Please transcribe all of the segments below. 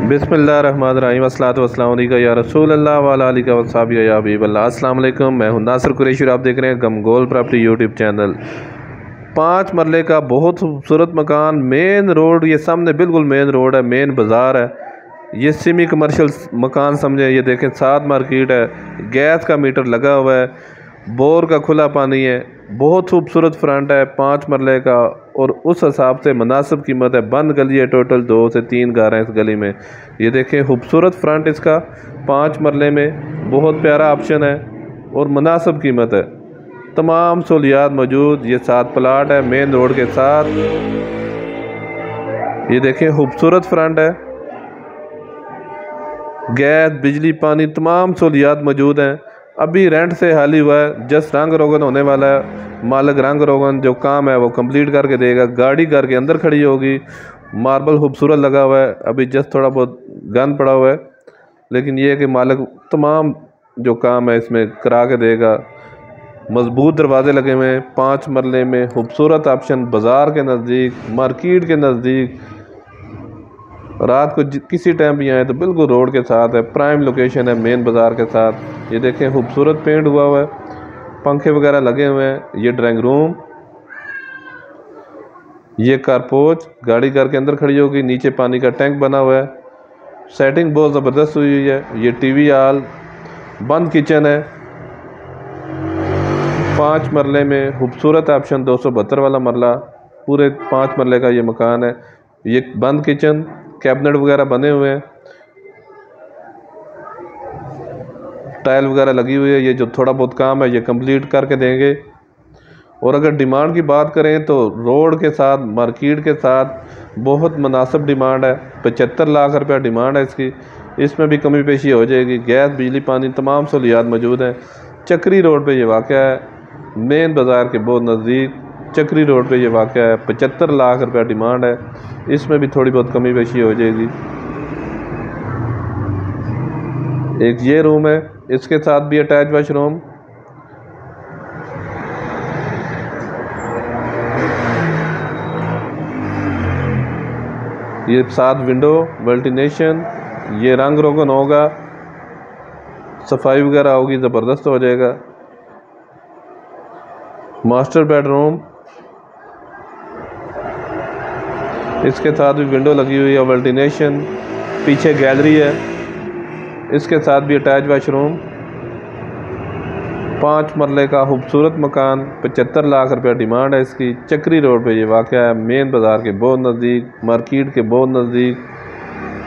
बिस्मिल्लाहिर्रहमानिर्रहीम अस्सलातु वस्सलामु अलैका या रसूल अल्लाह व अला आलिका व सहाबिका या हबीब अल्लाह। अस्सलाम वालेकुम, मैं हूं नासिर कुरैशी और आप देख रहे हैं गमगोल प्रॉपर्टी यूट्यूब चैनल। 5 मरले का बहुत खूबसूरत मकान, मेन रोड, ये सामने बिल्कुल मेन रोड है, मेन बाज़ार है। ये सेमी कमर्शियल मकान समझे। ये देखें, 7 मार्केट है, गैस का मीटर लगा हुआ है, बोर का खुला पानी है, बहुत खूबसूरत फ्रंट है 5 मरले का और उस हिसाब से मुनासिब कीमत है। बंद गली है, टोटल 2 से 3 घर हैं इस गली में। ये देखें, खूबसूरत फ्रंट इसका 5 मरले में, बहुत प्यारा ऑप्शन है और मुनासिब कीमत है। तमाम सहूलियात मौजूद। ये 7 प्लाट है मेन रोड के साथ। ये देखें, खूबसूरत फ्रंट है, गैस, बिजली, पानी, तमाम सहूलियात मौजूद हैं। अभी रेंट से हाली हुआ है, जस्ट रंग रोगन होने वाला है। मालिक रंग रोगन जो काम है वो कंप्लीट करके देगा। गाड़ी घर के अंदर खड़ी होगी, मार्बल खूबसूरत लगा हुआ है। अभी जस्ट थोड़ा बहुत गंद पड़ा हुआ है, लेकिन ये है कि मालिक तमाम जो काम है इसमें करा के देगा। मजबूत दरवाजे लगे हुए हैं 5 मरले में, खूबसूरत ऑप्शन, बाज़ार के नज़दीक, मार्केट के नज़दीक। रात को किसी टाइम भी आए तो बिल्कुल रोड के साथ है, प्राइम लोकेशन है मेन बाज़ार के साथ। ये देखें, खूबसूरत पेंट हुआ हुआ है, पंखे वगैरह लगे हुए हैं। ये ड्राइंग रूम, ये कारपोच, गाड़ी घर के अंदर खड़ी होगी। नीचे पानी का टैंक बना हुआ है, सेटिंग बहुत ज़बरदस्त हुई हुई है। ये टीवी हॉल, बंद किचन है 5 मरले में, खूबसूरत ऑप्शन। 272 वाला मरला, पूरे 5 मरले का ये मकान है। ये बंद किचन, कैबिनेट वगैरह बने हुए हैं, टाइल वगैरह लगी हुई है। ये जो थोड़ा बहुत काम है ये कंप्लीट करके देंगे। और अगर डिमांड की बात करें तो रोड के साथ, मार्केट के साथ बहुत मुनासिब डिमांड है। 75 लाख रुपया डिमांड है इसकी। इसमें भी कमी पेशी हो जाएगी। गैस, बिजली, पानी, तमाम सहूलियात मौजूद हैं। चक्री रोड पे ये वाक़या है, मेन बाज़ार के बहुत नज़दीक चक्री रोड पे ये वाक़या है। 75 लाख रुपया डिमांड है। इसमें भी थोड़ी बहुत कमी पेशी हो जाएगी। एक ये रूम है, इसके साथ भी अटैच वाशरूम। ये 7 विंडो, वेंटिलेशन, ये रंग रोगन होगा, सफाई वगैरह होगी, ज़बरदस्त हो जाएगा। मास्टर बेडरूम, इसके साथ भी विंडो लगी हुई है, वेंटिलेशन, पीछे गैलरी है, इसके साथ भी अटैच वाशरूम। 5 मरले का खूबसूरत मकान, 75 लाख रुपया डिमांड है इसकी। चक्री रोड पे ये वाक़या है, मेन बाज़ार के बहुत नज़दीक, मार्केट के बहुत नज़दीक,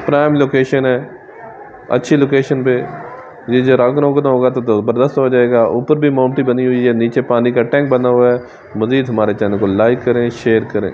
प्राइम लोकेशन है, अच्छी लोकेशन पे। ये जो रंग रोगन होगा तो ज़बरदस्त हो जाएगा। ऊपर भी मोमटी बनी हुई है, नीचे पानी का टैंक बना हुआ है। मज़ीद हमारे चैनल को लाइक करें, शेयर करें।